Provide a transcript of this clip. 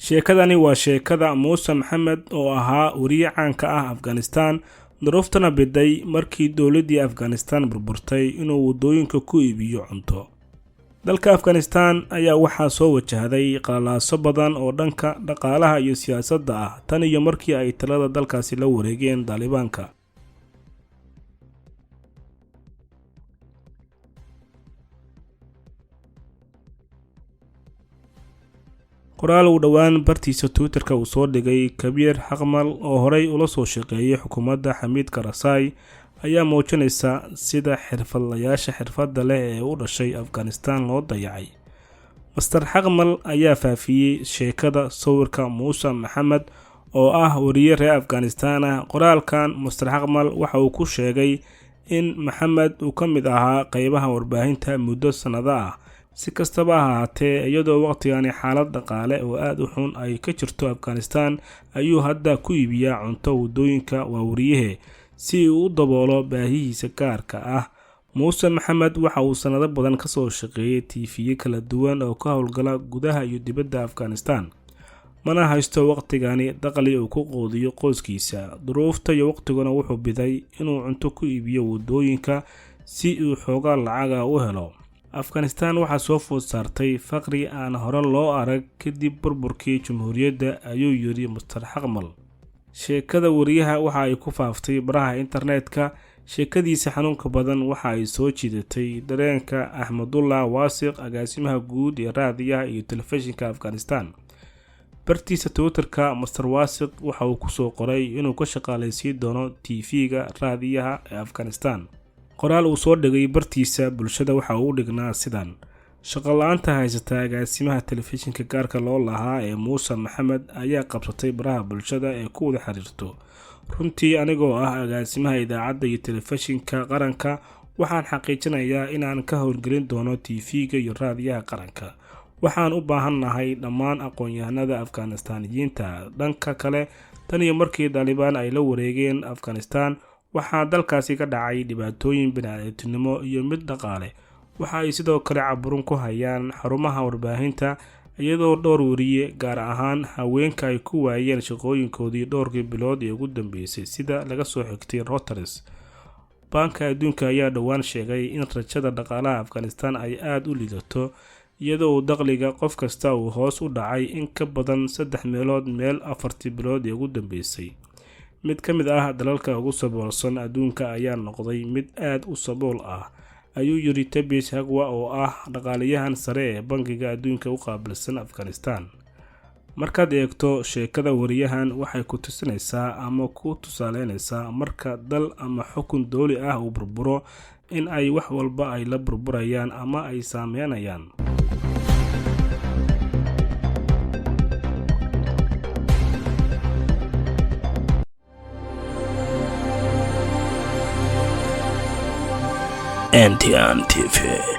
sheekadani waa sheekada Muuse Maxamed oo ahaa wariye caan ka ah Afghanistan, duruuftana biday markii dowladii Afghanistan burburtay inuu wadooyinka ku iibiyo cunto. dalka Afghanistan ayaa waxaa soo wajahday qalaalaaso badan oo dhanka dhaqaalaha iyo siyaasadda ah tan iyo markii ay talada dalkaasi la wareegeen Talibaanka. qoraal uu dhawaan bartiisa Twitterka uu soo dhigay Kabiir Xaqmal oo horey ula soo shaqeeyay xukuumadda Xamiid Karzai ayaa muujinaysa sida xirfadlayaasha xirfadda leh ee u dhashay Afghanistan loo dayacay. Mr. Xaqmal ayaa faafiyay sheekada sawirka Muuse Maxamed oo ah wariye reer Afghanistan ah. qoraalkan Mr. Xaqmal waxa uu ku sheegay in Maxamed uu ka mid ahaa qaybaha warbaahinta muddo sanado ah. si kastaba ha ahaatee, iyadoo waqtigani xaalad dhaqaale oo aad u xun ay ka jirto Afghanistan, ayuu hadda ku iibiyaa cunto wadooyinka wariyahe si uu u daboolo baahihiisa gaarka ah. Muuse Maxamed waxa uu sanado badan ka soo shaqeeyay TV kala duwan oo ka howlgala gudaha iyo dibadda Afghanistan, mana haysto waqtigani dakhli uu ku qoodiyo qoyskiisa. duruufta iyo waqtiguna wuxuu biday inuu cunto ku iibiyo wadooyinka si uu xoogaa lacag u helo. Afghanistan waxaa soo food saartay faqri aan hore loo arag kadib burburkii Jamhuuriyadda, ayuu yiri Mr. Xaqmal. sheekada wariyaha waxa ay ku faaftay baraha internetka. sheekadiisa xanuunka badan waxa ay soo jiidatay dareenka Ahmadullah Wasiq, agaasimaha guud ee raadiyaha iyo telefishinka Afghanistan. bartiisa Twitterka, Mr. Wasiq waxa uu ku soo qoray inuu ka shaqaaleysiin doono TV-ga raadiyaha ee Afghanistan. qoraal uu soo dhigay bartiisa bulshada waxa uu dhignaa sidan: shaqo la'aanta haysata agaasimaha telefishinka gaarka loo lahaa ee Muuse Maxamed ayaa qabsatay baraha bulshada ee ku wada xiriirto. runtii anigoo ah agaasimaha idaacadda iyo telefishinka qaranka, waxaan xaqiijinayaa inaan ka howlgelin doono TV-ga iyo raadiyaha qaranka. waxaan u baahannahay dhammaan aqoon-yahanada Afganistaniyiinta. dhanka kale, tan iyo markii Taliban ay la wareegeen Afghanistan, waxaa dalkaasi ka dhacay dhibaatooyin bini'aadantinimo iyo mid dhaqaale. waxa ay sidoo kale caburun ku hayaan xarumaha warbaahinta, iyadoo dhowr wariye gaar ahaan haweenka ay ku waayeen shaqooyinkoodii dhowrkii bilood ee ugu dambeysay, sida laga soo xigtay Reuters. Banka Adduunka ayaa dhawaan sheegay in rajada dhaqaalaha Afghanistan ay aad u liidato, iyadoo dakhliga qof kasta uu hoos u dhacay in ka badan 3 meelood meel 4 bilood ee ugu dambeysay. mid ka mid ah dalalka ugu saboolsan adduunka ayaa noqday mid aad u sabool ah, ayuu yiri Tabis Hagwa oo ah dhaqaaliyahan sare ee Bangiga Adduunka u qaabilsan Afghanistan. markaad eegto sheekada wariyahan, waxay ku tusinaysaa ama ku tusaaleynaysaa marka dal ama xukun dawli ah uu burburo, in ay wax walba ay la burburayaan ama ay saameynayaan. NTN TV.